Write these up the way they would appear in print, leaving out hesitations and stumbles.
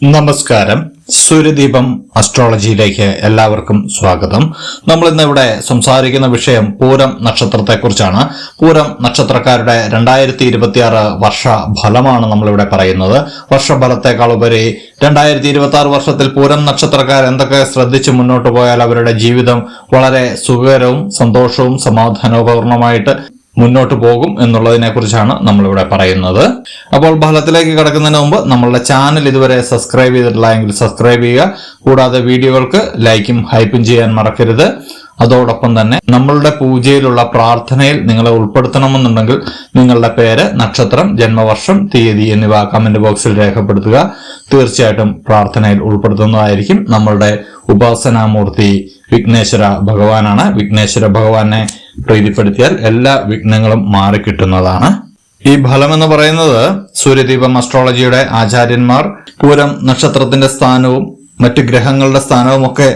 നമസ്കാരം. സൂര്യദീപം അസ്ട്രോളജിയിലേക്ക് എല്ലാവർക്കും സ്വാഗതം. നമ്മൾ ഇന്ന് ഇവിടെ സംസാരിക്കുന്ന വിഷയം പൂരം നക്ഷത്രത്തെക്കുറിച്ചാണ്. പൂരം നക്ഷത്രക്കാരുടെ 2026 വർഷ ഫലമാണ് നമ്മളിവിടെ പറയുന്നത്. വർഷഫലത്തെക്കാൾ ഉപരി 2026 വർഷത്തിൽ പൂരം നക്ഷത്രക്കാർ എന്തൊക്കെ ശ്രദ്ധിച്ച് മുന്നോട്ട് പോയാൽ അവരുടെ ജീവിതം വളരെ സുഖകരവും സന്തോഷവും സമാധാനപൂർണമായിട്ട് മുന്നോട്ട് പോകും എന്നുള്ളതിനെ കുറിച്ചാണ് നമ്മളിവിടെ പറയുന്നത്. അപ്പോൾ ഫലത്തിലേക്ക് കടക്കുന്നതിന് മുമ്പ് നമ്മളുടെ ചാനൽ ഇതുവരെ സബ്സ്ക്രൈബ് ചെയ്തിട്ടില്ല എങ്കിൽ സബ്സ്ക്രൈബ് ചെയ്യുക. കൂടാതെ വീഡിയോകൾക്ക് ലൈക്കും ഹൈപ്പും ചെയ്യാൻ മറക്കരുത്. അതോടൊപ്പം തന്നെ നമ്മളുടെ പൂജയിലുള്ള പ്രാർത്ഥനയിൽ നിങ്ങളെ ഉൾപ്പെടുത്തണമെന്നുണ്ടെങ്കിൽ നിങ്ങളുടെ പേര്, നക്ഷത്രം, ജന്മവർഷം, തീയതി എന്നിവ കമന്റ് ബോക്സിൽ രേഖപ്പെടുത്തുക. തീർച്ചയായിട്ടും പ്രാർത്ഥനയിൽ ഉൾപ്പെടുത്തുന്നതായിരിക്കും. നമ്മളുടെ ഉപാസനാമൂർത്തി വിഘ്നേശ്വര ഭഗവാനാണ്. വിഘ്നേശ്വര ഭഗവാനെ പ്രീതിപ്പെടുത്തിയാൽ എല്ലാ വിഘ്നങ്ങളും മാറിക്കിട്ടുന്നതാണ്. ഈ ഫലം എന്ന് പറയുന്നത് സൂര്യദീപം അസ്ട്രോളജിയുടെ ആചാര്യന്മാർ പൂരം നക്ഷത്രത്തിന്റെ സ്ഥാനവും മറ്റ് ഗ്രഹങ്ങളുടെ സ്ഥാനവും ഒക്കെ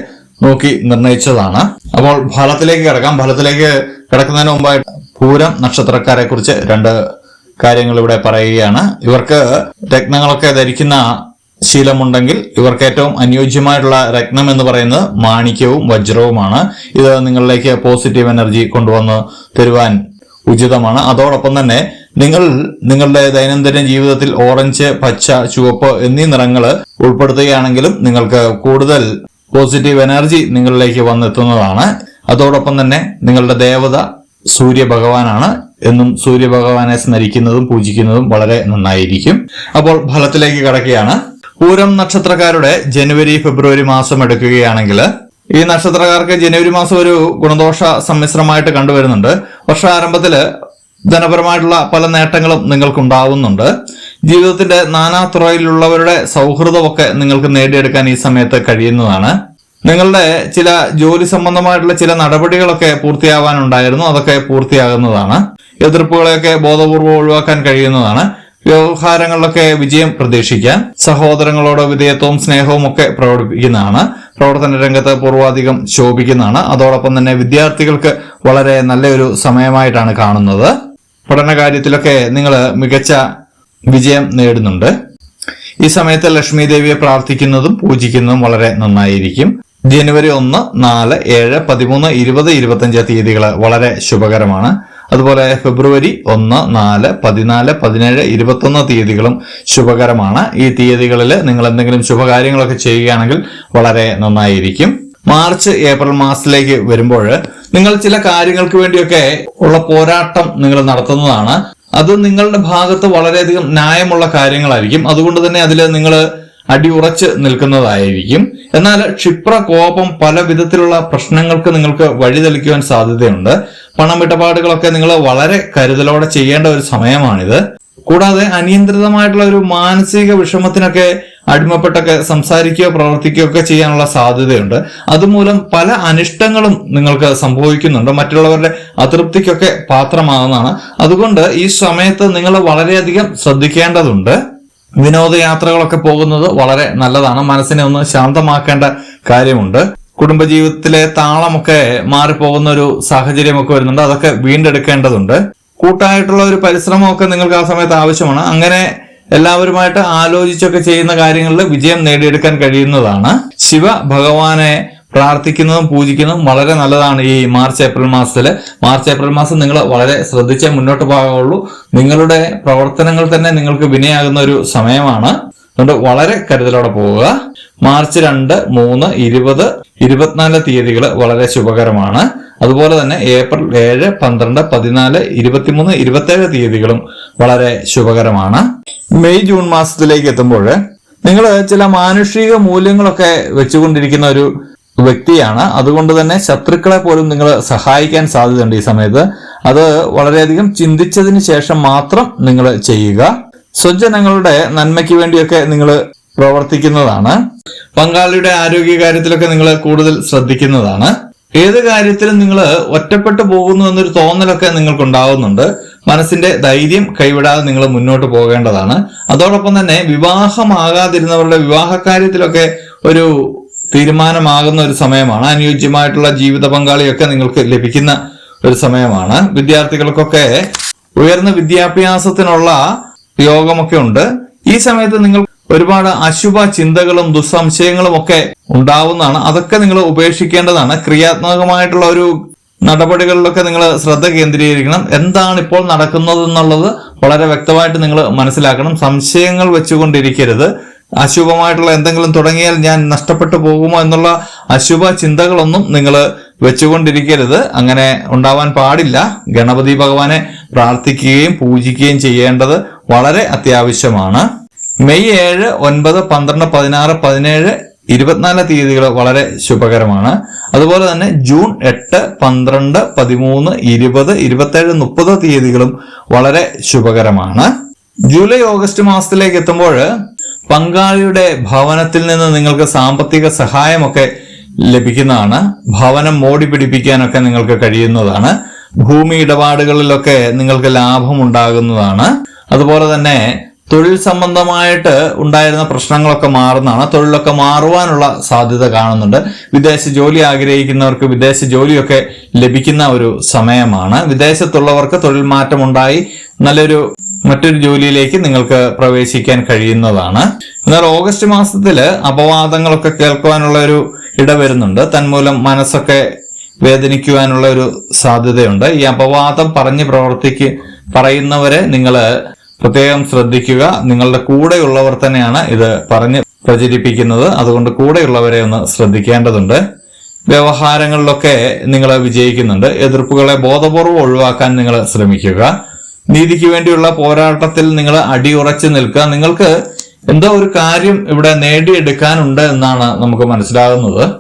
നോക്കി നിർണയിച്ചതാണ്. അപ്പോൾ ഫലത്തിലേക്ക് കിടക്കാം. ഫലത്തിലേക്ക് കിടക്കുന്നതിന് മുമ്പായിട്ട് പൂരം നക്ഷത്രക്കാരെ കുറിച്ച് 2 കാര്യങ്ങൾ ഇവിടെ പറയുകയാണ്. ഇവർക്ക് രത്നങ്ങളൊക്കെ ധരിക്കുന്ന ശീലമുണ്ടെങ്കിൽ ഇവർക്ക് ഏറ്റവും അനുയോജ്യമായിട്ടുള്ള രത്നം എന്ന് പറയുന്നത് മാണിക്യവും വജ്രവുമാണ്. ഇത് നിങ്ങളിലേക്ക് പോസിറ്റീവ് എനർജി കൊണ്ടുവന്ന് തരുവാൻ ഉചിതമാണ്. അതോടൊപ്പം തന്നെ നിങ്ങളുടെ ദൈനംദിന ജീവിതത്തിൽ ഓറഞ്ച്, പച്ച, ചുവപ്പ് എന്നീ നിറങ്ങൾ ഉൾപ്പെടുത്തുകയാണെങ്കിലും നിങ്ങൾക്ക് കൂടുതൽ പോസിറ്റീവ് എനർജി നിങ്ങളിലേക്ക് വന്നെത്തുന്നതാണ്. അതോടൊപ്പം തന്നെ നിങ്ങളുടെ ദേവത സൂര്യഭഗവാനാണ്. എന്നും സൂര്യഭഗവാനെ സ്മരിക്കുന്നതും പൂജിക്കുന്നതും വളരെ നന്നായിരിക്കും. അപ്പോൾ ഫലത്തിലേക്ക് കടക്കുകയാണ്. പൂരം നക്ഷത്രക്കാരുടെ ജനുവരി ഫെബ്രുവരി മാസം എടുക്കുകയാണെങ്കിൽ ഈ നക്ഷത്രക്കാർക്ക് ജനുവരി മാസം ഒരു ഗുണദോഷ സമ്മിശ്രമായിട്ട് കണ്ടുവരുന്നുണ്ട്. വർഷാരംഭത്തില് ധനപരമായിട്ടുള്ള പല നേട്ടങ്ങളും നിങ്ങൾക്കുണ്ടാവുന്നുണ്ട്. ജീവിതത്തിന്റെ നാനാതുറയിലുള്ളവരുടെ സൗഹൃദമൊക്കെ നിങ്ങൾക്ക് നേടിയെടുക്കാൻ ഈ സമയത്ത് കഴിയുന്നതാണ്. നിങ്ങളുടെ ചില ജോലി സംബന്ധമായിട്ടുള്ള ചില നടപടികളൊക്കെ പൂർത്തിയാവാനുണ്ടായിരുന്നു. അതൊക്കെ പൂർത്തിയാകുന്നതാണ്. എതിർപ്പുകളെയൊക്കെ ബോധപൂർവ്വം ഒഴിവാക്കാൻ കഴിയുന്നതാണ്. വ്യവഹാരങ്ങളിലൊക്കെ വിജയം പ്രതീക്ഷിക്കാം. സഹോദരങ്ങളോട് വിധേയത്വവും സ്നേഹവും ഒക്കെ പ്രകടിപ്പിക്കുന്നതാണ്. പ്രവർത്തന രംഗത്ത് പൂർവാധികം ശോഭിക്കുന്നതാണ്. അതോടൊപ്പം തന്നെ വിദ്യാർത്ഥികൾക്ക് വളരെ നല്ലൊരു സമയമായിട്ടാണ് കാണുന്നത്. പഠന കാര്യത്തിലൊക്കെ നിങ്ങൾ മികച്ച വിജയം നേടുന്നുണ്ട്. ഈ സമയത്ത് ലക്ഷ്മി ദേവിയെ പ്രാർത്ഥിക്കുന്നതും പൂജിക്കുന്നതും വളരെ നന്നായിരിക്കും. ജനുവരി 1, 4, 7, 13, 20, 25 തീയതികൾ വളരെ ശുഭകരമാണ്. അതുപോലെ ഫെബ്രുവരി 1, 4, 14, 17, 21 തീയതികളും ശുഭകരമാണ്. ഈ തീയതികളിൽ നിങ്ങൾ എന്തെങ്കിലും ശുഭകാര്യങ്ങളൊക്കെ ചെയ്യുകയാണെങ്കിൽ വളരെ നന്നായിരിക്കും. മാർച്ച്, ഏപ്രിൽ മാസത്തിലേക്ക് വരുമ്പോൾ നിങ്ങൾ ചില കാര്യങ്ങൾക്ക് വേണ്ടിയൊക്കെ ഉള്ള പോരാട്ടം നിങ്ങൾ നടത്തുന്നതാണ്. അത് നിങ്ങളുടെ ഭാഗത്ത് വളരെയധികം ന്യായമുള്ള കാര്യങ്ങളായിരിക്കും. അതുകൊണ്ട് തന്നെ അതിൽ നിങ്ങൾ അടിയുറച്ച് നിൽക്കുന്നതായിരിക്കും. എന്നാൽ ക്ഷിപ്ര കോപം പല വിധത്തിലുള്ള പ്രശ്നങ്ങൾക്ക് നിങ്ങൾക്ക് വഴിതെളിക്കുവാൻ സാധ്യതയുണ്ട്. പണമിടപാടുകളൊക്കെ നിങ്ങൾ വളരെ കരുതലോടെ ചെയ്യേണ്ട ഒരു സമയമാണിത്. കൂടാതെ അനിയന്ത്രിതമായിട്ടുള്ള ഒരു മാനസിക വിഷമത്തിനൊക്കെ അടിമപ്പെട്ടൊക്കെ സംസാരിക്കുകയോ പ്രവർത്തിക്കുകയോ ഒക്കെ ചെയ്യാനുള്ള സാധ്യതയുണ്ട്. അതുമൂലം പല അനിഷ്ടങ്ങളും നിങ്ങൾക്ക് സംഭവിക്കുന്നുണ്ട്. മറ്റുള്ളവരുടെ അതൃപ്തിക്കൊക്കെ പാത്രമാകുന്നതാണ്. അതുകൊണ്ട് ഈ സമയത്ത് നിങ്ങൾ വളരെയധികം ശ്രദ്ധിക്കേണ്ടതുണ്ട്. വിനോദയാത്രകളൊക്കെ പോകുന്നത് വളരെ നല്ലതാണ്. മനസ്സിനെ ഒന്ന് ശാന്തമാക്കേണ്ട കാര്യമുണ്ട്. കുടുംബജീവിതത്തിലെ താളമൊക്കെ മാറിപ്പോകുന്ന ഒരു സാഹചര്യമൊക്കെ വരുന്നുണ്ട്. അതൊക്കെ വീണ്ടെടുക്കേണ്ടതുണ്ട്. കൂട്ടായിട്ടുള്ള ഒരു പരിശ്രമമൊക്കെ നിങ്ങൾക്ക് ആ സമയത്ത് ആവശ്യമാണ്. അങ്ങനെ എല്ലാവരുമായിട്ട് ആലോചിച്ചൊക്കെ ചെയ്യുന്ന കാര്യങ്ങളിൽ വിജയം നേടിയെടുക്കാൻ കഴിയുന്നതാണ്. ശിവ ഭഗവാനെ പ്രാർത്ഥിക്കുന്നതും പൂജിക്കുന്നതും വളരെ നല്ലതാണ്. ഈ മാർച്ച് ഏപ്രിൽ മാസം നിങ്ങൾ വളരെ ശ്രദ്ധിച്ചേ മുന്നോട്ട് പോകാവുള്ളൂ. നിങ്ങളുടെ പ്രവർത്തനങ്ങൾ തന്നെ നിങ്ങൾക്ക് വിനയാകുന്ന ഒരു സമയമാണ്. അതുകൊണ്ട് വളരെ കരുതലോടെ പോവുക. മാർച്ച് 2, 3, 20, 24 തീയതികൾ വളരെ ശുഭകരമാണ്. അതുപോലെ തന്നെ ഏപ്രിൽ 7, 12, 14, 23, 27 തീയതികളും വളരെ ശുഭകരമാണ്. മെയ് ജൂൺ മാസത്തിലേക്ക് എത്തുമ്പോൾ നിങ്ങൾ ചില മാനുഷിക മൂല്യങ്ങളൊക്കെ വെച്ചുകൊണ്ടിരിക്കുന്ന ഒരു വ്യക്തിയാണ്. അതുകൊണ്ട് തന്നെ ശത്രുക്കളെ പോലും നിങ്ങൾ സഹായിക്കാൻ സാധ്യതയുണ്ട് ഈ സമയത്ത്. അത് വളരെയധികം ചിന്തിച്ചതിന് ശേഷം മാത്രം നിങ്ങൾ ചെയ്യുക. സ്വജനങ്ങളുടെ നന്മയ്ക്ക് വേണ്ടിയൊക്കെ നിങ്ങൾ പ്രവർത്തിക്കുന്നതാണ്. പങ്കാളിയുടെ ആരോഗ്യ കാര്യത്തിലൊക്കെ നിങ്ങൾ കൂടുതൽ ശ്രദ്ധിക്കുന്നതാണ്. ഏത് കാര്യത്തിലും നിങ്ങൾ ഒറ്റപ്പെട്ടു പോകുന്നു എന്നൊരു തോന്നലൊക്കെ നിങ്ങൾക്കുണ്ടാവുന്നുണ്ട്. മനസ്സിന്റെ ധൈര്യം കൈവിടാതെ നിങ്ങൾ മുന്നോട്ട് പോകേണ്ടതാണ്. അതോടൊപ്പം തന്നെ വിവാഹമാകാതിരുന്നവരുടെ വിവാഹ കാര്യത്തിലൊക്കെ ഒരു തീരുമാനമാകുന്ന ഒരു സമയമാണ്. അനുയോജ്യമായിട്ടുള്ള ജീവിത പങ്കാളിയൊക്കെ നിങ്ങൾക്ക് ലഭിക്കുന്ന ഒരു സമയമാണ്. വിദ്യാർത്ഥികൾക്കൊക്കെ ഉയർന്ന വിദ്യാഭ്യാസത്തിനുള്ള യോഗമൊക്കെ ഉണ്ട്. ഈ സമയത്ത് നിങ്ങൾ ഒരുപാട് അശുഭ ചിന്തകളും ദുസ്സംശയങ്ങളും ഒക്കെ ഉണ്ടാവുന്നതാണ്. അതൊക്കെ നിങ്ങൾ ഉപേക്ഷിക്കേണ്ടതാണ്. ക്രിയാത്മകമായിട്ടുള്ള ഒരു നടപടികളിലൊക്കെ നിങ്ങൾ ശ്രദ്ധ കേന്ദ്രീകരിക്കണം. എന്താണ് ഇപ്പോൾ നടക്കുന്നത് എന്നുള്ളത് വളരെ വ്യക്തമായിട്ട് നിങ്ങൾ മനസ്സിലാക്കണം. സംശയങ്ങൾ വെച്ചുകൊണ്ടിരിക്കരുത്. അശുഭമായിട്ടുള്ള എന്തെങ്കിലും തുടങ്ങിയാൽ ഞാൻ നഷ്ടപ്പെട്ടു പോകുമോ എന്നുള്ള അശുഭ ചിന്തകളൊന്നും നിങ്ങൾ വെച്ചുകൊണ്ടിരിക്കരുത്. അങ്ങനെ ഉണ്ടാവാൻ പാടില്ല. ഗണപതി ഭഗവാനെ പ്രാർത്ഥിക്കുകയും പൂജിക്കുകയും ചെയ്യേണ്ടത് വളരെ അത്യാവശ്യമാണ്. മെയ് 7, 9, 12, 16, 17, 24 തീയതികൾ വളരെ ശുഭകരമാണ്. അതുപോലെ തന്നെ ജൂൺ 8, 12, 13, 20, 27, 30 തീയതികളും വളരെ ശുഭകരമാണ്. ജൂലൈ ഓഗസ്റ്റ് മാസത്തിലേക്ക് എത്തുമ്പോൾ പങ്കാളിയുടെ ഭവനത്തിൽ നിന്ന് നിങ്ങൾക്ക് സാമ്പത്തിക സഹായമൊക്കെ ലഭിക്കുന്നതാണ്. ഭവനം മോടി പിടിപ്പിക്കാനൊക്കെ നിങ്ങൾക്ക് കഴിയുന്നതാണ്. ഭൂമി ഇടപാടുകളിലൊക്കെ നിങ്ങൾക്ക് ലാഭം ഉണ്ടാകുന്നതാണ്. അതുപോലെ തന്നെ തൊഴിൽ സംബന്ധമായിട്ട് ഉണ്ടായിരുന്ന പ്രശ്നങ്ങളൊക്കെ മാറുന്നതാണ്. തൊഴിലൊക്കെ മാറുവാനുള്ള സാധ്യത കാണുന്നുണ്ട്. വിദേശ ജോലി ആഗ്രഹിക്കുന്നവർക്ക് വിദേശ ജോലിയൊക്കെ ലഭിക്കുന്ന ഒരു സമയമാണ്. വിദേശത്തുള്ളവർക്ക് തൊഴിൽ മാറ്റം ഉണ്ടായി മറ്റൊരു ജോലിയിലേക്ക് നിങ്ങൾക്ക് പ്രവേശിക്കാൻ കഴിയുന്നതാണ്. എന്നാൽ ഓഗസ്റ്റ് മാസത്തിൽ അപവാദങ്ങളൊക്കെ കേൾക്കുവാനുള്ള ഒരു ഇട വരുന്നുണ്ട്. തന്മൂലം മനസ്സൊക്കെ വേദനിക്കുവാനുള്ള ഒരു സാധ്യതയുണ്ട്. ഈ അപവാദം പറയുന്നവരെ നിങ്ങൾ പ്രത്യേകം ശ്രദ്ധിക്കുക. നിങ്ങളുടെ കൂടെയുള്ളവർ തന്നെയാണ് ഇത് പറഞ്ഞ് പ്രചരിപ്പിക്കുന്നത്. അതുകൊണ്ട് കൂടെയുള്ളവരെ ഒന്ന് ശ്രദ്ധിക്കേണ്ടതുണ്ട്. വ്യവഹാരങ്ങളിലൊക്കെ നിങ്ങൾ വിജയിക്കുന്നുണ്ട്. എതിർപ്പുകളെ ബോധപൂർവ്വം ഒഴിവാക്കാൻ നിങ്ങൾ ശ്രമിക്കുക. നീതിക്ക് വേണ്ടിയുള്ള പോരാട്ടത്തിൽ നിങ്ങൾ അടിയുറച്ചു നിൽക്കുക. നിങ്ങൾക്ക് എന്തോ ഒരു കാര്യം ഇവിടെ നേടിയെടുക്കാനുണ്ട് എന്നാണ് നമുക്ക് മനസ്സിലാകുന്നത്.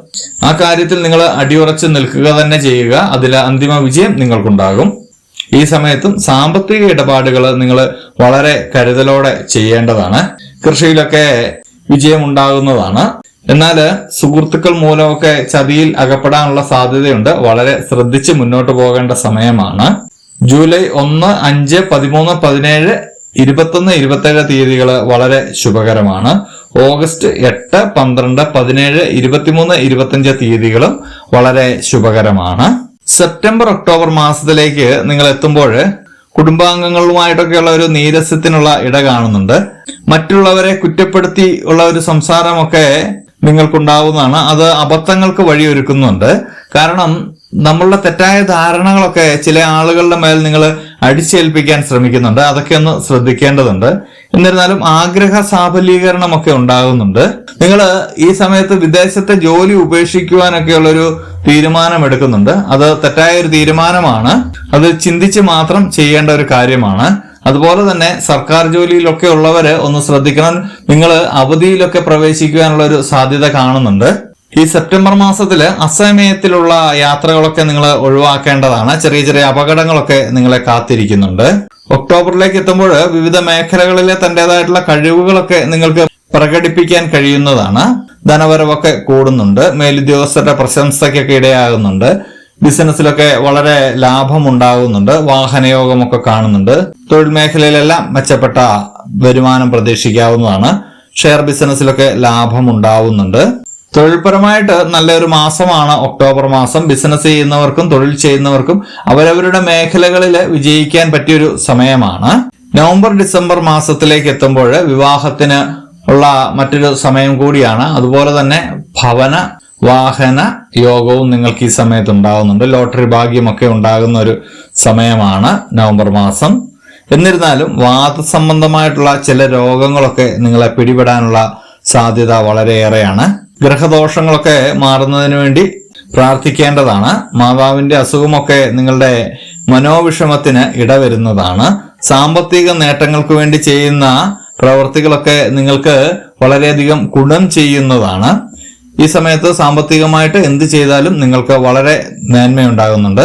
ആ കാര്യത്തിൽ നിങ്ങൾ അടിയുറച്ചു നിൽക്കുക തന്നെ ചെയ്യുക. അതിൽ അന്തിമ വിജയം നിങ്ങൾക്കുണ്ടാകും. ഈ സമയത്തും സാമ്പത്തിക ഇടപാടുകൾ നിങ്ങൾ വളരെ കരുതലോടെ ചെയ്യേണ്ടതാണ്. കൃഷിയിലൊക്കെ വിജയം ഉണ്ടാകുന്നതാണ്. എന്നാൽ സുഹൃത്തുക്കൾ മൂലമൊക്കെ ചതിയിൽ അകപ്പെടാനുള്ള സാധ്യതയുണ്ട്. വളരെ ശ്രദ്ധിച്ച് മുന്നോട്ട് പോകേണ്ട സമയമാണ്. ജൂലൈ 1, 5, 13, 17, 21, 27 തീയതികൾ വളരെ ശുഭകരമാണ്. ഓഗസ്റ്റ് 8, 12, 17, 23, 25 തീയതികളും വളരെ ശുഭകരമാണ്. സെപ്റ്റംബർ ഒക്ടോബർ മാസത്തിലേക്ക് നിങ്ങൾ എത്തുമ്പോൾ കുടുംബാംഗങ്ങളുമായിട്ടൊക്കെയുള്ള ഒരു നീരസത്തിനുള്ള ഇട കാണുന്നുണ്ട്. മറ്റുള്ളവരെ കുറ്റപ്പെടുത്തി ഉള്ള ഒരു സംസാരമൊക്കെ നിങ്ങൾക്കുണ്ടാവുന്നതാണ്. അത് അബദ്ധങ്ങൾക്ക് വഴിയൊരുക്കുന്നുണ്ട്. കാരണം നമ്മളുടെ തെറ്റായ ധാരണകളൊക്കെ ചില ആളുകളുടെ മേൽ നിങ്ങൾ അടിച്ചേൽപ്പിക്കാൻ ശ്രമിക്കുന്നുണ്ട്. അതൊക്കെ ഒന്ന് ശ്രദ്ധിക്കേണ്ടതുണ്ട്. എന്നിരുന്നാലും ആഗ്രഹ സാഫല്യീകരണമൊക്കെ ഉണ്ടാകുന്നുണ്ട്. നിങ്ങൾ ഈ സമയത്ത് വിദേശത്തെ ജോലി ഉപേക്ഷിക്കുവാനൊക്കെയുള്ളൊരു തീരുമാനം എടുക്കുന്നുണ്ട്. അത് തെറ്റായ ഒരു തീരുമാനമാണ്. അത് ചിന്തിച്ച് മാത്രം ചെയ്യേണ്ട ഒരു കാര്യമാണ്. അതുപോലെ തന്നെ സർക്കാർ ജോലിയിലൊക്കെ ഉള്ളവര് ഒന്ന് ശ്രദ്ധിക്കണം. നിങ്ങൾ അവധിയിലൊക്കെ പ്രവേശിക്കുവാനുള്ള ഒരു സാധ്യത കാണുന്നുണ്ട്. ഈ സെപ്റ്റംബർ മാസത്തില് അസമയത്തിലുള്ള യാത്രകളൊക്കെ നിങ്ങൾ ഒഴിവാക്കേണ്ടതാണ്. ചെറിയ ചെറിയ അപകടങ്ങളൊക്കെ നിങ്ങളെ കാത്തിരിക്കുന്നുണ്ട്. ഒക്ടോബറിലേക്ക് എത്തുമ്പോൾ വിവിധ മേഖലകളിലെ തന്റേതായിട്ടുള്ള കഴിവുകളൊക്കെ നിങ്ങൾക്ക് പ്രകടിപ്പിക്കാൻ കഴിയുന്നതാണ്. ധനവരവൊക്കെ കൂടുന്നുണ്ട്. മേലുദ്യോഗസ്ഥരുടെ പ്രശംസയ്ക്കൊക്കെ ഇടയാകുന്നുണ്ട്. ബിസിനസ്സിലൊക്കെ വളരെ ലാഭം ഉണ്ടാകുന്നുണ്ട്. വാഹനയോഗമൊക്കെ കാണുന്നുണ്ട്. തൊഴിൽ മേഖലയിലെല്ലാം മെച്ചപ്പെട്ട വരുമാനം പ്രതീക്ഷിക്കാവുന്നതാണ്. ഷെയർ ബിസിനസ്സിലൊക്കെ ലാഭം ഉണ്ടാവുന്നുണ്ട്. തൊഴിൽപരമായിട്ട് നല്ലൊരു മാസമാണ് ഒക്ടോബർ മാസം. ബിസിനസ് ചെയ്യുന്നവർക്കും തൊഴിൽ ചെയ്യുന്നവർക്കും അവരവരുടെ മേഖലകളിൽ വിജയിക്കാൻ പറ്റിയൊരു സമയമാണ്. നവംബർ ഡിസംബർ മാസത്തിലേക്ക് എത്തുമ്പോൾ വിവാഹത്തിന് ഉള്ള മറ്റൊരു സമയം കൂടിയാണ്. അതുപോലെ തന്നെ ഭവന വാഹന യോഗവും നിങ്ങൾക്ക് ഈ സമയത്ത് ഉണ്ടാകുന്നുണ്ട്. ലോട്ടറി ഭാഗ്യമൊക്കെ ഉണ്ടാകുന്ന ഒരു സമയമാണ് നവംബർ മാസം. എന്നിരുന്നാലും വാതസംബന്ധമായിട്ടുള്ള ചില രോഗങ്ങളൊക്കെ നിങ്ങളെ പിടിപെടാനുള്ള സാധ്യത വളരെയേറെയാണ്. ഗ്രഹദോഷങ്ങളൊക്കെ മാറുന്നതിന് വേണ്ടി പ്രാർത്ഥിക്കേണ്ടതാണ്. മാതാവിന്റെ അസുഖമൊക്കെ നിങ്ങളുടെ മനോവിഷമത്തിന് ഇടവരുന്നതാണ്. സാമ്പത്തിക നേട്ടങ്ങൾക്ക് വേണ്ടി ചെയ്യുന്ന പ്രവൃത്തികളൊക്കെ നിങ്ങൾക്ക് വളരെയധികം ഗുണം ചെയ്യുന്നതാണ്. ഈ സമയത്ത് സാമ്പത്തികമായിട്ട് എന്ത് ചെയ്താലും നിങ്ങൾക്ക് വളരെ മേന്മയുണ്ടാകുന്നുണ്ട്.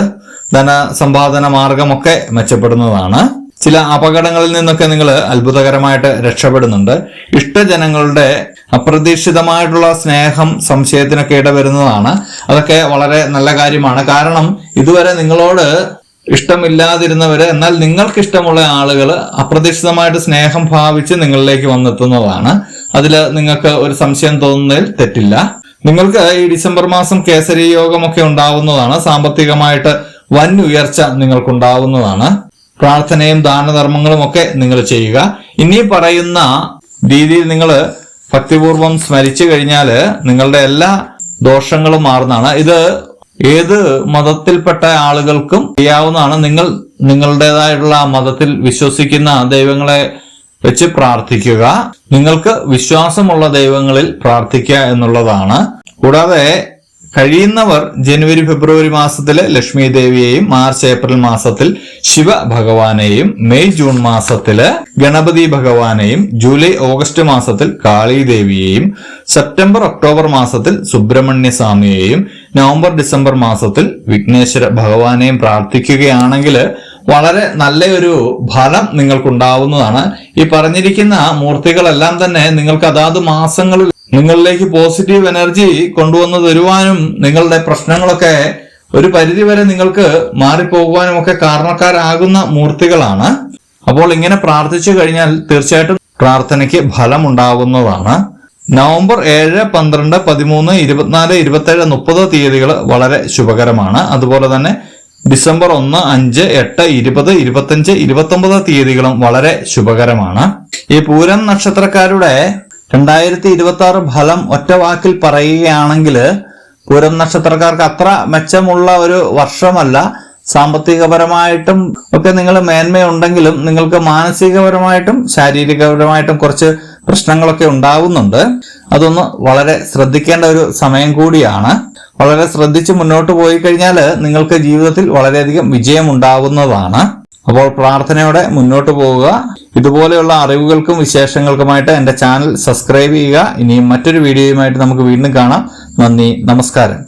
ധനസമ്പാദന മാർഗമൊക്കെ മെച്ചപ്പെടുന്നതാണ്. ചില അപകടങ്ങളിൽ നിന്നൊക്കെ നിങ്ങൾ അത്ഭുതകരമായിട്ട് രക്ഷപ്പെടുന്നുണ്ട്. ഇഷ്ടജനങ്ങളുടെ അപ്രതീക്ഷിതമായിട്ടുള്ള സ്നേഹം സംശയത്തിനൊക്കെ ഇടവരുന്നതാണ്. അതൊക്കെ വളരെ നല്ല കാര്യമാണ്. കാരണം ഇതുവരെ നിങ്ങളോട് ഇഷ്ടമില്ലാതിരുന്നവര് എന്നാൽ നിങ്ങൾക്ക് ഇഷ്ടമുള്ള ആളുകൾ അപ്രതീക്ഷിതമായിട്ട് സ്നേഹം ഭാവിച്ച് നിങ്ങളിലേക്ക് വന്നെത്തുന്നതാണ്. അതിൽ നിങ്ങൾക്ക് ഒരു സംശയം തോന്നുന്നതിൽ തെറ്റില്ല. നിങ്ങൾക്ക് ഈ ഡിസംബർ മാസം കേസരി യോഗമൊക്കെ ഉണ്ടാവുന്നതാണ്. സാമ്പത്തികമായിട്ട് വൻ ഉയർച്ച നിങ്ങൾക്കുണ്ടാവുന്നതാണ്. പ്രാർത്ഥനയും ദാനധർമ്മങ്ങളും ഒക്കെ നിങ്ങൾ ചെയ്യുക. ഇനി പറയുന്ന രീതിയിൽ നിങ്ങൾ ഭക്തിപൂർവം സ്മരിച്ചു കഴിഞ്ഞാൽ നിങ്ങളുടെ എല്ലാ ദോഷങ്ങളും മാറുന്നതാണ്. ഇത് ഏത് മതത്തിൽപ്പെട്ട ആളുകൾക്കും ചെയ്യാവുന്നതാണ്. നിങ്ങളുടേതായിട്ടുള്ള മതത്തിൽ വിശ്വസിക്കുന്ന ദൈവങ്ങളെ വെച്ച് പ്രാർത്ഥിക്കുക. നിങ്ങൾക്ക് വിശ്വാസമുള്ള ദൈവങ്ങളിൽ പ്രാർത്ഥിക്കുക എന്നുള്ളതാണ്. കൂടാതെ കഴിയുന്നവർ ജനുവരി ഫെബ്രുവരി മാസത്തില് ലക്ഷ്മി ദേവിയെയും, മാർച്ച് ഏപ്രിൽ മാസത്തിൽ ശിവ ഭഗവാനെയും, മെയ് ജൂൺ മാസത്തില് ഗണപതി ഭഗവാനെയും, ജൂലൈ ഓഗസ്റ്റ് മാസത്തിൽ കാളി ദേവിയെയും, സെപ്റ്റംബർ ഒക്ടോബർ മാസത്തിൽ സുബ്രഹ്മണ്യ സ്വാമിയെയും, നവംബർ ഡിസംബർ മാസത്തിൽ വിഘ്നേശ്വര ഭഗവാനെയും പ്രാർത്ഥിക്കുകയാണെങ്കിൽ വളരെ നല്ലൊരു ഫലം നിങ്ങൾക്കുണ്ടാവുന്നതാണ്. ഈ പറഞ്ഞിരിക്കുന്ന മൂർത്തികളെല്ലാം തന്നെ നിങ്ങൾക്ക് അതാത് മാസങ്ങളിൽ നിങ്ങളിലേക്ക് പോസിറ്റീവ് എനർജി കൊണ്ടുവന്ന് തരുവാനും നിങ്ങളുടെ പ്രശ്നങ്ങളൊക്കെ ഒരു പരിധിവരെ നിങ്ങൾക്ക് മാറിപ്പോകുവാനും ഒക്കെ കാരണക്കാരാകുന്ന മൂർത്തികളാണ്. അപ്പോൾ ഇങ്ങനെ പ്രാർത്ഥിച്ചു കഴിഞ്ഞാൽ തീർച്ചയായിട്ടും പ്രാർത്ഥനയ്ക്ക് ഫലമുണ്ടാകുന്നതാണ്. നവംബർ 7, 12, 13, 24, 27, 30 തീയതികൾ വളരെ ശുഭകരമാണ്. അതുപോലെ തന്നെ ഡിസംബർ 1, 5, 8, 20, 25, 29 തീയതികളും വളരെ ശുഭകരമാണ്. ഈ പൂരം നക്ഷത്രക്കാരുടെ 2026 ഫലം ഒറ്റ വാക്കിൽ പറയുകയാണെങ്കിൽ പൂരം നക്ഷത്രക്കാർക്ക് അത്ര മെച്ചമുള്ള ഒരു വർഷമല്ല. സാമ്പത്തികപരമായിട്ടും ഒക്കെ നിങ്ങൾ മേന്മയുണ്ടെങ്കിലും നിങ്ങൾക്ക് മാനസികപരമായിട്ടും ശാരീരികപരമായിട്ടും കുറച്ച് പ്രശ്നങ്ങളൊക്കെ ഉണ്ടാവുന്നുണ്ട്. അതൊന്ന് വളരെ ശ്രദ്ധിക്കേണ്ട ഒരു സമയം കൂടിയാണ്. വളരെ ശ്രദ്ധിച്ച് മുന്നോട്ട് പോയി കഴിഞ്ഞാൽ നിങ്ങൾക്ക് ജീവിതത്തിൽ വളരെയധികം വിജയം ഉണ്ടാവുന്നതാണ്. അപ്പോൾ പ്രാർത്ഥനയോടെ മുന്നോട്ട് പോവുക. ഇതുപോലെയുള്ള അറിവുകൾക്കും വിശേഷങ്ങൾക്കുമായിട്ട് എൻ്റെ ചാനൽ സബ്സ്ക്രൈബ് ചെയ്യുക. ഇനിയും മറ്റൊരു വീഡിയോയുമായിട്ട് നമുക്ക് വീണ്ടും കാണാം. നന്ദി, നമസ്കാരം.